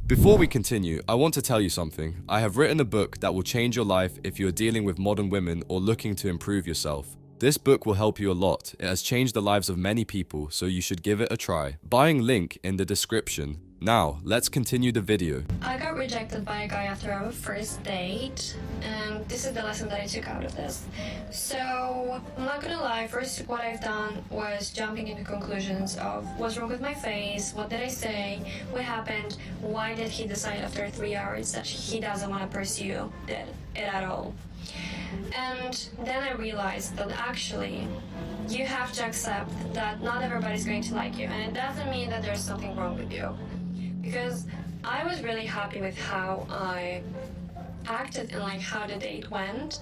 Before we continue, I want to tell you something. I have written a book that will change your life if you are dealing with modern women or looking to improve yourself. This book will help you a lot. It has changed the lives of many people, so you should give it a try. Buying link in the description. Now, let's continue the video. I got rejected by a guy after our first date, and this is the lesson that I took out of this. So, I'm not gonna lie, first what I've done was jumping into conclusions of what's wrong with my face, what did I say, what happened, why did he decide after 3 hours that he doesn't want to pursue it at all. And then I realized that actually you have to accept that not everybody's going to like you, and it doesn't mean that there's something wrong with you. Because I was really happy with how I acted and like how the date went.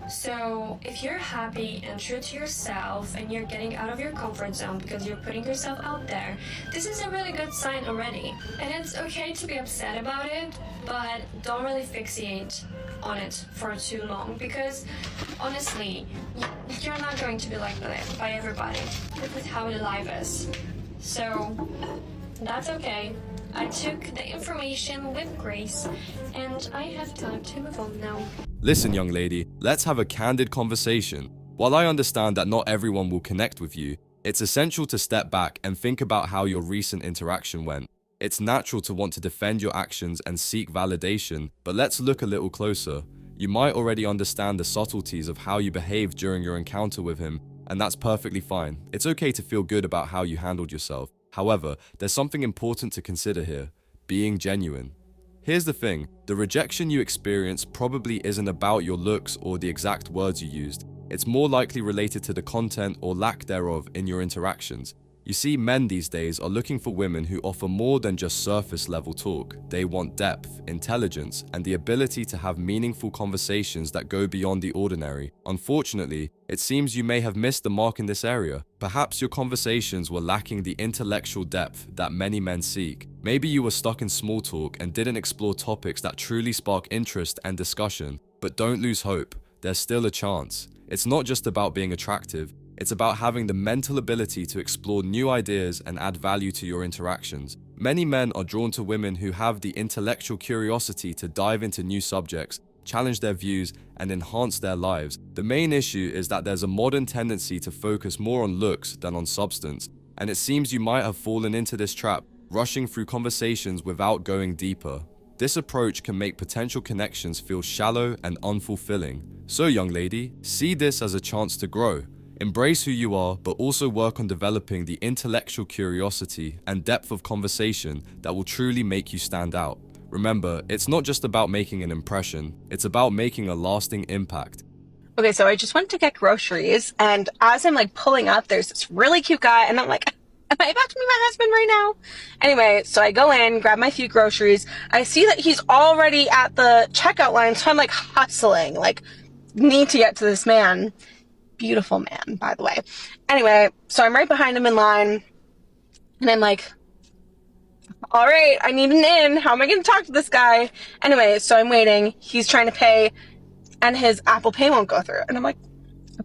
So if you're happy and true to yourself and you're getting out of your comfort zone because you're putting yourself out there, this is a really good sign already. And it's okay to be upset about it, but don't really fixate on it for too long, because honestly, you're not going to be liked by everybody with how the life is. So that's okay. I took the information with grace, and I have time to move on now. Listen, young lady, let's have a candid conversation. While I understand that not everyone will connect with you, it's essential to step back and think about how your recent interaction went. It's natural to want to defend your actions and seek validation, but let's look a little closer. You might already understand the subtleties of how you behaved during your encounter with him, and that's perfectly fine. It's okay to feel good about how you handled yourself. However, there's something important to consider here: being genuine. Here's the thing, the rejection you experience probably isn't about your looks or the exact words you used. It's more likely related to the content or lack thereof in your interactions. You see, men these days are looking for women who offer more than just surface level talk. They want depth, intelligence, and the ability to have meaningful conversations that go beyond the ordinary. Unfortunately, it seems you may have missed the mark in this area. Perhaps your conversations were lacking the intellectual depth that many men seek. Maybe you were stuck in small talk and didn't explore topics that truly spark interest and discussion. But don't lose hope. There's still a chance. It's not just about being attractive. It's about having the mental ability to explore new ideas and add value to your interactions. Many men are drawn to women who have the intellectual curiosity to dive into new subjects, challenge their views, and enhance their lives. The main issue is that there's a modern tendency to focus more on looks than on substance, and it seems you might have fallen into this trap, rushing through conversations without going deeper. This approach can make potential connections feel shallow and unfulfilling. So, young lady, see this as a chance to grow. Embrace who you are, but also work on developing the intellectual curiosity and depth of conversation that will truly make you stand out. Remember, it's not just about making an impression, it's about making a lasting impact. Okay, so I just went to get groceries, and as I'm like pulling up, there's this really cute guy, and I'm like, am I about to meet my husband right now? Anyway, so I go in, grab my few groceries. I see that he's already at the checkout line, so I'm like hustling, like need to get to this man. Beautiful man, by the way. Anyway, so I'm right behind him in line, and I'm like, all right, I need an in. How am I going to talk to this guy? Anyway, so I'm waiting. He's trying to pay, and his Apple Pay won't go through. And I'm like,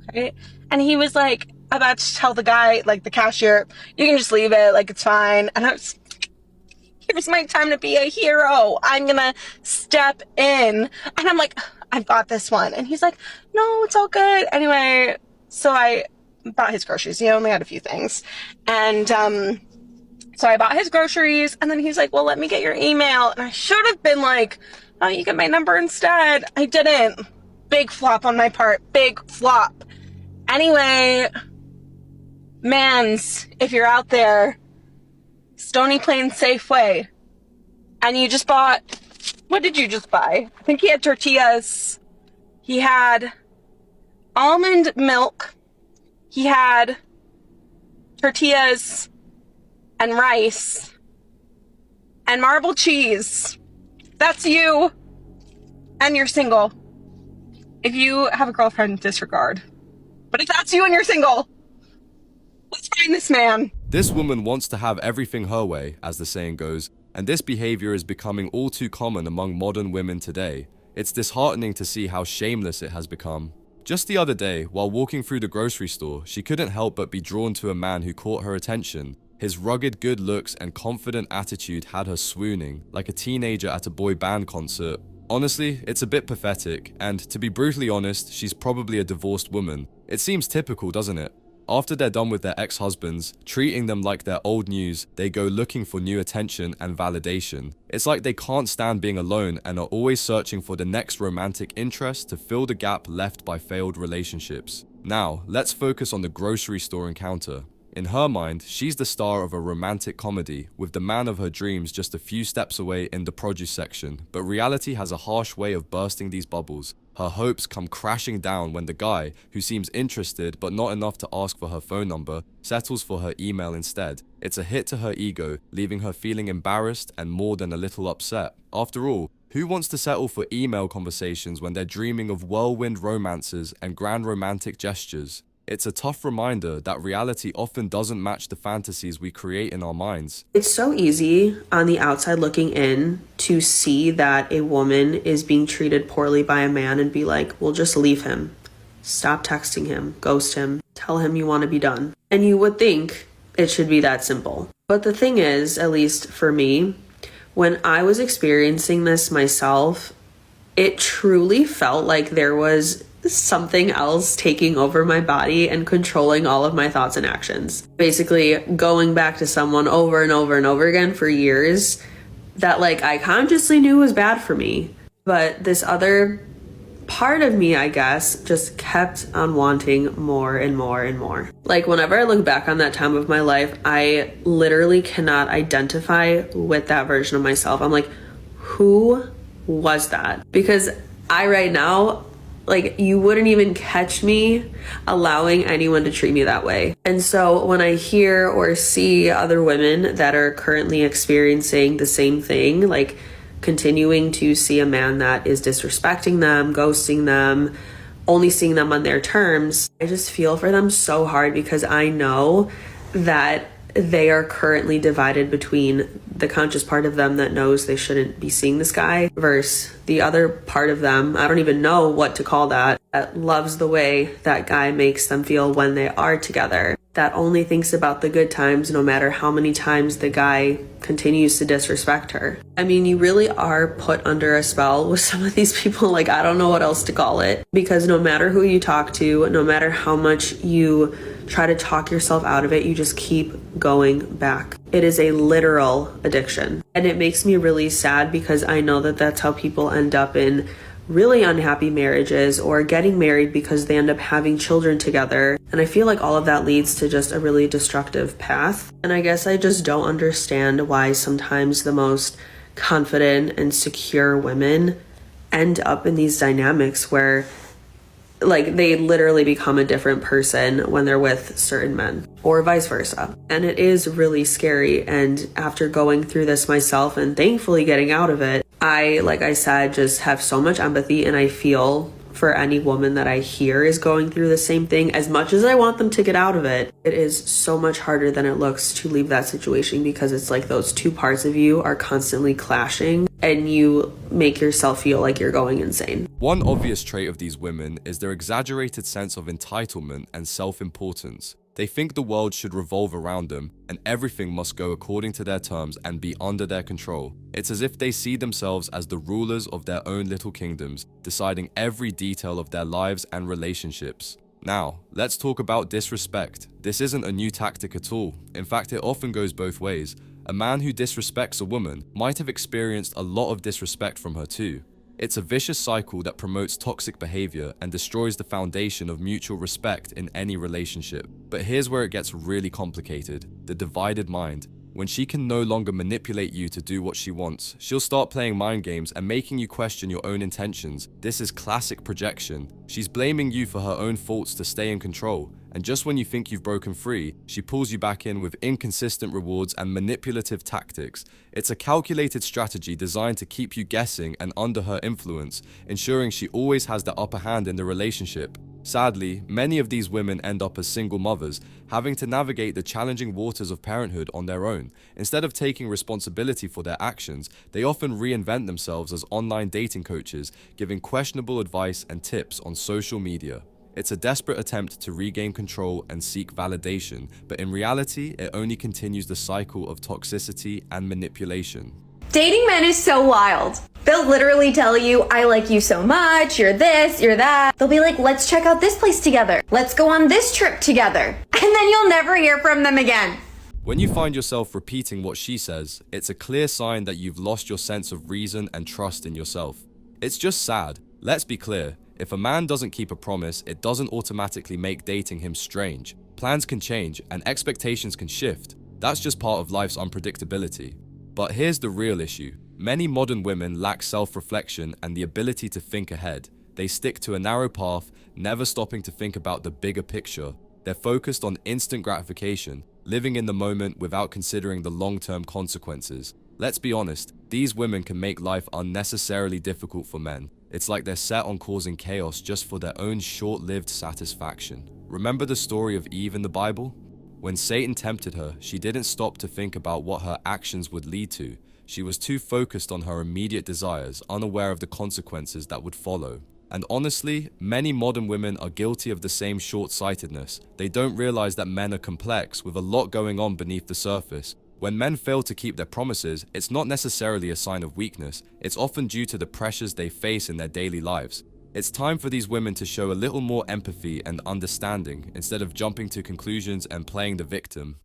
okay. And he was like about to tell the guy, like the cashier, you can just leave it, like it's fine. And I was, here's my time to be a hero. I'm going to step in. And I'm like, I've got this one. And he's like, no, it's all good. Anyway, so I bought his groceries. He only had a few things. And so I bought his groceries. And then he's like, well, let me get your email. And I should have been like, oh, you get my number instead. I didn't. Big flop on my part. Big flop. Anyway, mans, if you're out there, Stony Plain Safeway, and you just bought, what did you just buy? I think he had tortillas. He had almond milk. He had tortillas and rice and marble cheese. That's you. And you're single. If you have a girlfriend, disregard. But if that's you and you're single, let's find this man. This woman wants to have everything her way, as the saying goes, and this behavior is becoming all too common among modern women today. It's disheartening to see how shameless it has become. Just the other day, while walking through the grocery store, she couldn't help but be drawn to a man who caught her attention. His rugged good looks and confident attitude had her swooning, like a teenager at a boy band concert. Honestly, it's a bit pathetic, and to be brutally honest, she's probably a divorced woman. It seems typical, doesn't it? After they're done with their ex-husbands, treating them like they're old news, they go looking for new attention and validation. It's like they can't stand being alone and are always searching for the next romantic interest to fill the gap left by failed relationships. Now, let's focus on the grocery store encounter. In her mind, she's the star of a romantic comedy, with the man of her dreams just a few steps away in the produce section, but reality has a harsh way of bursting these bubbles. Her hopes come crashing down when the guy, who seems interested but not enough to ask for her phone number, settles for her email instead. It's a hit to her ego, leaving her feeling embarrassed and more than a little upset. After all, who wants to settle for email conversations when they're dreaming of whirlwind romances and grand romantic gestures? It's a tough reminder that reality often doesn't match the fantasies we create in our minds. It's so easy on the outside looking in to see that a woman is being treated poorly by a man and be like, well, just leave him. Stop texting him, ghost him, tell him you want to be done. And you would think it should be that simple. But the thing is, at least for me, when I was experiencing this myself, it truly felt like there was something else taking over my body and controlling all of my thoughts and actions. Basically, going back to someone over and over and over again for years that like I consciously knew was bad for me. But this other part of me, I guess, just kept on wanting more and more and more. Like whenever I look back on that time of my life, I literally cannot identify with that version of myself. I'm like, who was that? Because I right now, like, you wouldn't even catch me allowing anyone to treat me that way. And so when I hear or see other women that are currently experiencing the same thing, like continuing to see a man that is disrespecting them, ghosting them, only seeing them on their terms, I just feel for them so hard because I know that they are currently divided between the conscious part of them that knows they shouldn't be seeing this guy versus the other part of them, I don't even know what to call that loves the way that guy makes them feel when they are together, that only thinks about the good times no matter how many times the guy continues to disrespect her. I mean, you really are put under a spell with some of these people. Like, I don't know what else to call it, because no matter who you talk to, no matter how much you try to talk yourself out of it, you just keep going back. It is a literal addiction. And it makes me really sad because I know that that's how people end up in really unhappy marriages or getting married because they end up having children together. And I feel like all of that leads to just a really destructive path. And I guess I just don't understand why sometimes the most confident and secure women end up in these dynamics where like they literally become a different person when they're with certain men or vice versa. And it is really scary. And after going through this myself and thankfully getting out of it, I, like I said, just have so much empathy, and I feel for any woman that I hear is going through the same thing. As much as I want them to get out of it, it is so much harder than it looks to leave that situation, because it's like those two parts of you are constantly clashing and you make yourself feel like you're going insane. One obvious trait of these women is their exaggerated sense of entitlement and self-importance. They think the world should revolve around them and everything must go according to their terms and be under their control. It's as if they see themselves as the rulers of their own little kingdoms, deciding every detail of their lives and relationships. Now, let's talk about disrespect. This isn't a new tactic at all. In fact, it often goes both ways. A man who disrespects a woman might have experienced a lot of disrespect from her too. It's a vicious cycle that promotes toxic behavior and destroys the foundation of mutual respect in any relationship. But here's where it gets really complicated: the divided mind. When she can no longer manipulate you to do what she wants, she'll start playing mind games and making you question your own intentions. This is classic projection. She's blaming you for her own faults to stay in control. And just when you think you've broken free, she pulls you back in with inconsistent rewards and manipulative tactics. It's a calculated strategy designed to keep you guessing and under her influence, ensuring she always has the upper hand in the relationship. Sadly, many of these women end up as single mothers, having to navigate the challenging waters of parenthood on their own. Instead of taking responsibility for their actions, they often reinvent themselves as online dating coaches, giving questionable advice and tips on social media. It's a desperate attempt to regain control and seek validation, but in reality, it only continues the cycle of toxicity and manipulation. Dating men is so wild. They'll literally tell you, I like you so much, you're this, you're that. They'll be like, let's check out this place together. Let's go on this trip together. And then you'll never hear from them again. When you find yourself repeating what she says, it's a clear sign that you've lost your sense of reason and trust in yourself. It's just sad. Let's be clear. If a man doesn't keep a promise, it doesn't automatically make dating him strange. Plans can change and expectations can shift. That's just part of life's unpredictability. But here's the real issue. Many modern women lack self-reflection and the ability to think ahead. They stick to a narrow path, never stopping to think about the bigger picture. They're focused on instant gratification, living in the moment without considering the long-term consequences. Let's be honest, these women can make life unnecessarily difficult for men. It's like they're set on causing chaos just for their own short-lived satisfaction. Remember the story of Eve in the Bible? When Satan tempted her, she didn't stop to think about what her actions would lead to. She was too focused on her immediate desires, unaware of the consequences that would follow. And honestly, many modern women are guilty of the same short-sightedness. They don't realize that men are complex, with a lot going on beneath the surface. When men fail to keep their promises, it's not necessarily a sign of weakness. It's often due to the pressures they face in their daily lives. It's time for these women to show a little more empathy and understanding instead of jumping to conclusions and playing the victim.